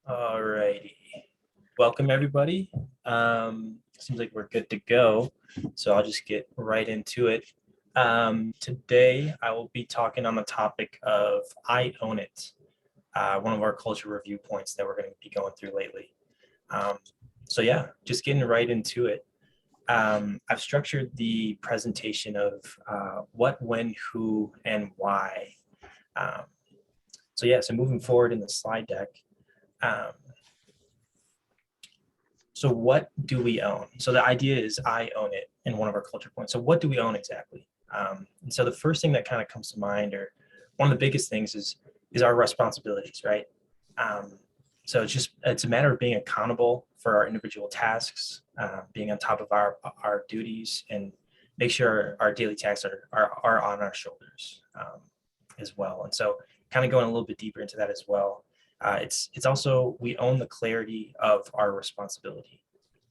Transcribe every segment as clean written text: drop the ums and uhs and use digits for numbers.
Alrighty. Welcome everybody. Seems like we're good to go. So I'll just get right into it. Today I will be talking on the topic of I Own It, one of our culture review points that we're going to be going through lately. Um, so yeah, just getting right into it. I've structured the presentation of what, when, who, and why. Um, so moving forward in the slide deck. Um, So what do we own? So the idea is I own it in one of our culture points. So what do we own exactly? And so the first thing that kind of comes to mind, or one of the biggest things, is our responsibilities, right? Um, so it's a matter of being accountable for our individual tasks, being on top of our duties, and make sure our daily tasks are on our shoulders as well. And so kind of going a little bit deeper into that as well. It's also we own the clarity of our responsibility.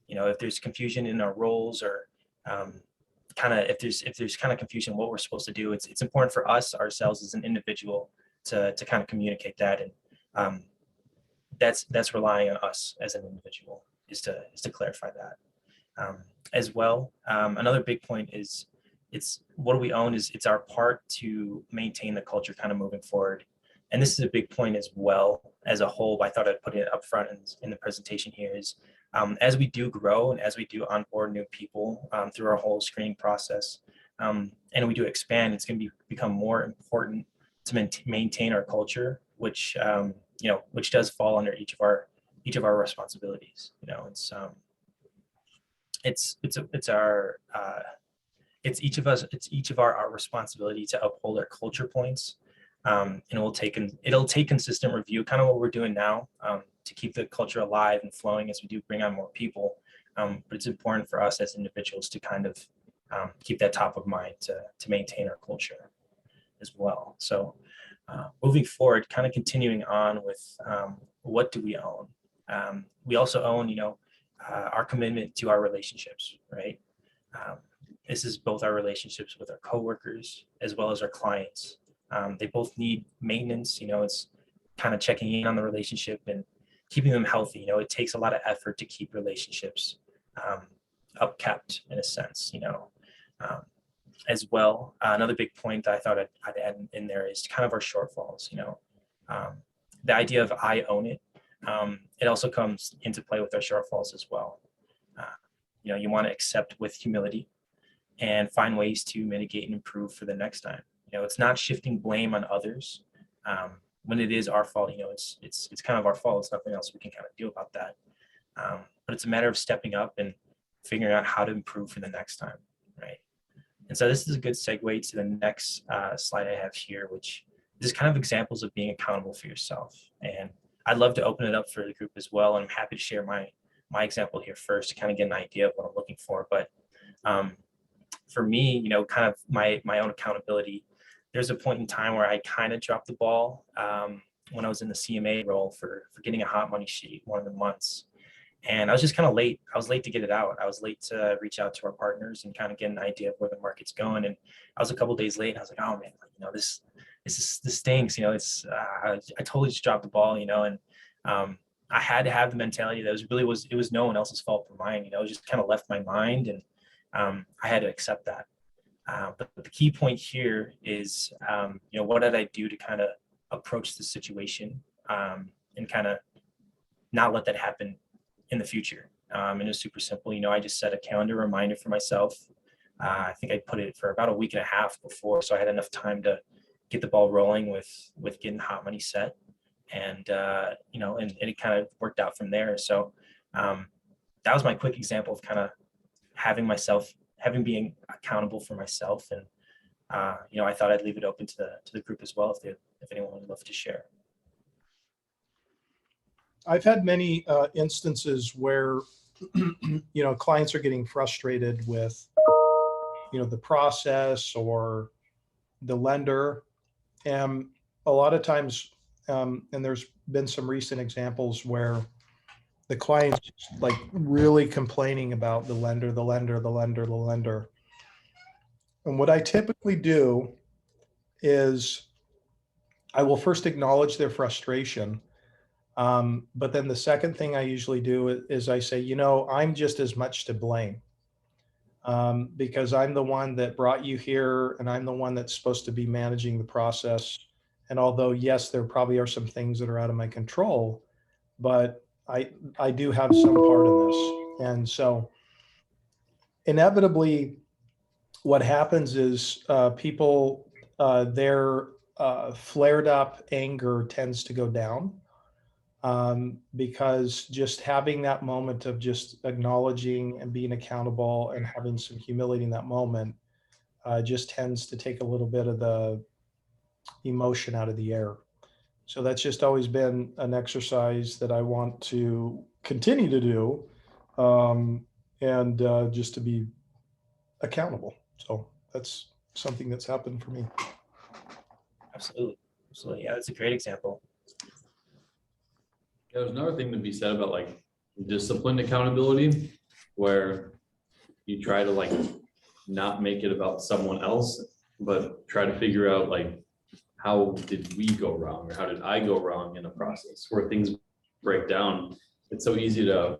You know, if there's confusion in our roles or kind of if there's kind of confusion what we're supposed to do, it's important for us ourselves as an individual to kind of communicate that, and um, that's relying on us as an individual is to clarify that as well. Another big point is it's what do we own is it's our part to maintain the culture kind of moving forward. And this is a big point as well as a whole, but I thought I'd put it up front in the presentation here is as we do grow and as we do onboard new people through our whole screening process, and we do expand, it's going to become more important to maintain our culture, which which does fall under each of our responsibilities. You know, it's each of us, it's each of our responsibility to uphold our culture points, and it'll take consistent review, kind of what we're doing now, to keep the culture alive and flowing as we do bring on more people. But it's important for us as individuals to kind of keep that top of mind to maintain our culture as well. So moving forward, kind of continuing on with what do we own? We also own, our commitment to our relationships, right? Um, this is both our relationships with our coworkers as well as our clients. They both need maintenance. You know, it's kind of checking in on the relationship and keeping them healthy. You know, it takes a lot of effort to keep relationships um, upkept in a sense. Um, as well. Another big point that I thought I'd add in there is kind of our shortfalls. Um, the idea of I own it. It also comes into play with our shortfalls as well. Uh, you want to accept with humility and find ways to mitigate and improve for the next time. It's not shifting blame on others when it is our fault. It's kind of our fault. It's nothing else we can kind of do about that. But it's a matter of stepping up and figuring out how to improve for the next time, right? And so this is a good segue to the next slide I have here, which is kind of examples of being accountable for yourself. And I'd love to open it up for the group as well. And I'm happy to share my example here first to kind of get an idea of what I'm looking for. But for me, kind of my own accountability, there's a point in time where I kind of dropped the ball when I was in the CMA role for getting a hot money sheet one of the months. And I was just kind of late. I was late to get it out. I was late to reach out to our partners and kind of get an idea of where the market's going. And I was a couple of days late. And I was like, oh man, this stinks. I totally just dropped the ball. And I had to have the mentality that it was no one else's fault but mine. It just kind of left my mind, and I had to accept that. But the key point here is, what did I do to kind of approach the situation and kind of not let that happen in the future. And it was super simple. I just set a calendar reminder for myself. I think I put it for about a week and a half before, so I had enough time to get the ball rolling with getting hot money set, and and it kind of worked out from there. So that was my quick example of kind of having being accountable for myself, and I thought I'd leave it open to the group as well if anyone would love to share. I've had many instances where, clients are getting frustrated with, the process or the lender. And a lot of times, and there's been some recent examples where the client's like really complaining about the lender. And what I typically do is I will first acknowledge their frustration. But then the second thing I usually do is I say, I'm just as much to blame, because I'm the one that brought you here and I'm the one that's supposed to be managing the process. And although, yes, there probably are some things that are out of my control, but I do have some part in this. And so inevitably, what happens is people, their flared up anger tends to go down, because just having that moment of just acknowledging and being accountable and having some humility in that moment just tends to take a little bit of the emotion out of the air. So that's just always been an exercise that I want to continue to do, and just to be accountable. So that's something that's happened for me. Absolutely. Absolutely. Yeah, that's a great example. Yeah, there's another thing to be said about like disciplined accountability, where you try to like not make it about someone else, but try to figure out like, how did we go wrong, or how did I go wrong in a process where things break down. It's so easy to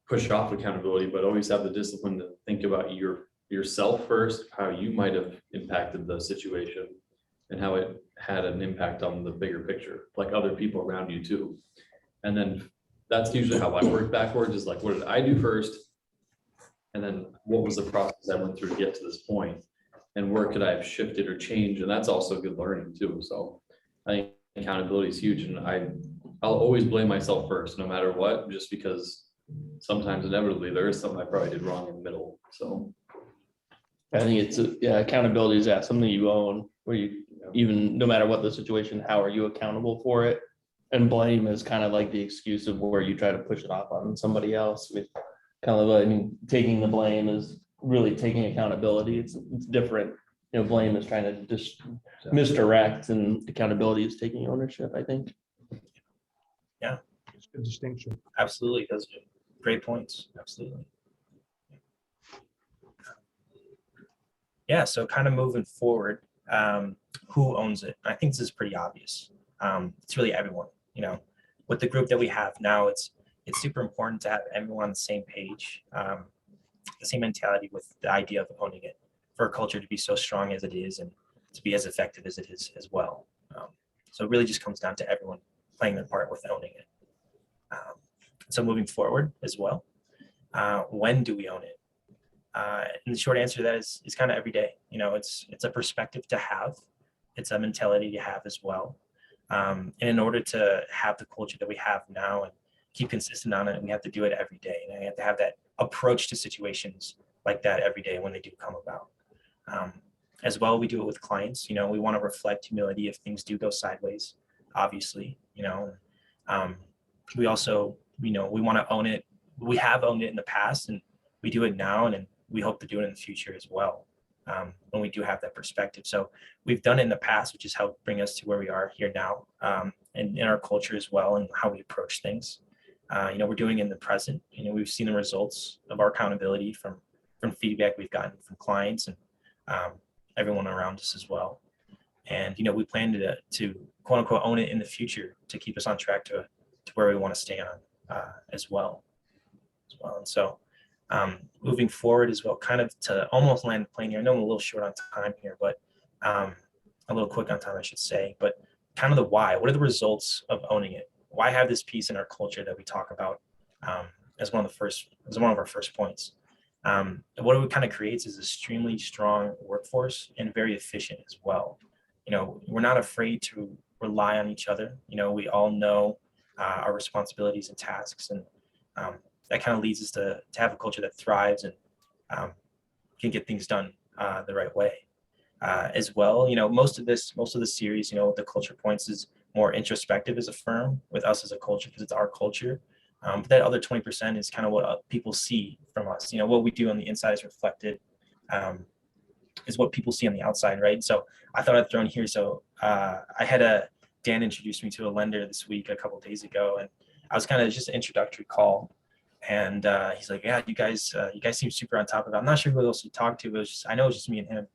push off accountability, but always have the discipline to think about yourself first, how you might have impacted the situation and how it had an impact on the bigger picture, like other people around you too. And then that's usually how I work backwards, is like, what did I do first? And then what was the process I went through to get to this point? And where could I have shifted or changed? And that's also good learning too. So I think accountability is huge, and I'll always blame myself first, no matter what, just because sometimes inevitably there is something I probably did wrong in the middle. So I think it's, accountability is something you own, where you, even no matter what the situation, how are you accountable for it? And blame is kind of like the excuse of where you try to push it off on somebody else. Taking the blame is really taking accountability. It's different. Blame is trying to just misdirect, and accountability is taking ownership, I think. It's a good distinction. Absolutely. Those are great points. Absolutely. Yeah. So kind of moving forward, who owns it? I think this is pretty obvious. It's really everyone. With the group that we have now, it's super important to have everyone on the same page, the same mentality with the idea of owning it, for a culture to be so strong as it is and to be as effective as it is as well. So it really just comes down to everyone playing their part with owning it. So moving forward as well, when do we own it? And the short answer to that is kind of every day. It's a perspective to have. It's a mentality to have as well. And in order to have the culture that we have now and keep consistent on it, we have to do it every day. And we have to have that approach to situations like that every day when they do come about. As well, we do it with clients. We want to reflect humility if things do go sideways, obviously. We also, we want to own it. We have owned it in the past, and we do it now, and we hope to do it in the future as well, when we do have that perspective. So we've done it in the past, which has helped bring us to where we are here now, and in our culture as well, and how we approach things. We're doing it in the present. We've seen the results of our accountability from feedback we've gotten from clients and everyone around us as well. And we plan to quote unquote own it in the future to keep us on track to where we want to stay on as well. And so moving forward as well, kind of to almost land the plane here. I know I'm a little short on time here, but a little quick on time, I should say. But kind of the why. What are the results of owning it? Why have this piece in our culture that we talk about as one of our first points? What it kind of creates is an extremely strong workforce and very efficient as well. We're not afraid to rely on each other. We all know our responsibilities and tasks, and that kind of leads us to have a culture that thrives and can get things done the right way. As well, most of the series, the culture points is more introspective as a firm with us as a culture, because it's our culture. But that other 20% is kind of what people see from us. What we do on the inside is reflected, is what people see on the outside, right? So I thought I'd throw in here. So I had Dan introduced me to a lender this week, a couple of days ago, and I was kind of just an introductory call. And he's like, "Yeah, you guys seem super on top of it. I'm not sure who else to talk to, but I know it's just me and him."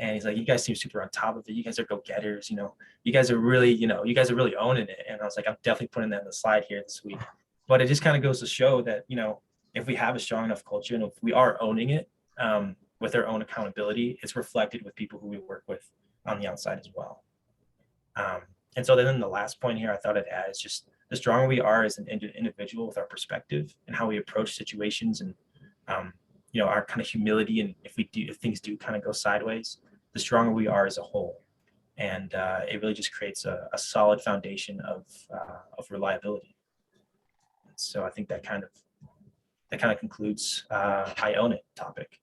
And he's like, you guys seem super on top of it. You guys are go-getters, you guys are really, you guys are really owning it. And I was like, I'm definitely putting that in the slide here this week. But it just kind of goes to show that, if we have a strong enough culture and if we are owning it with our own accountability, it's reflected with people who we work with on the outside as well. And so then the last point here I thought I'd add is just the stronger we are as an individual with our perspective and how we approach situations and, our kind of humility. And if things do kind of go sideways, the stronger we are as a whole. And it really just creates a solid foundation of reliability. So I think that kind of concludes I own it topic.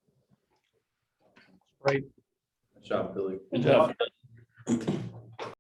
Right. Good job, Billy. Good job.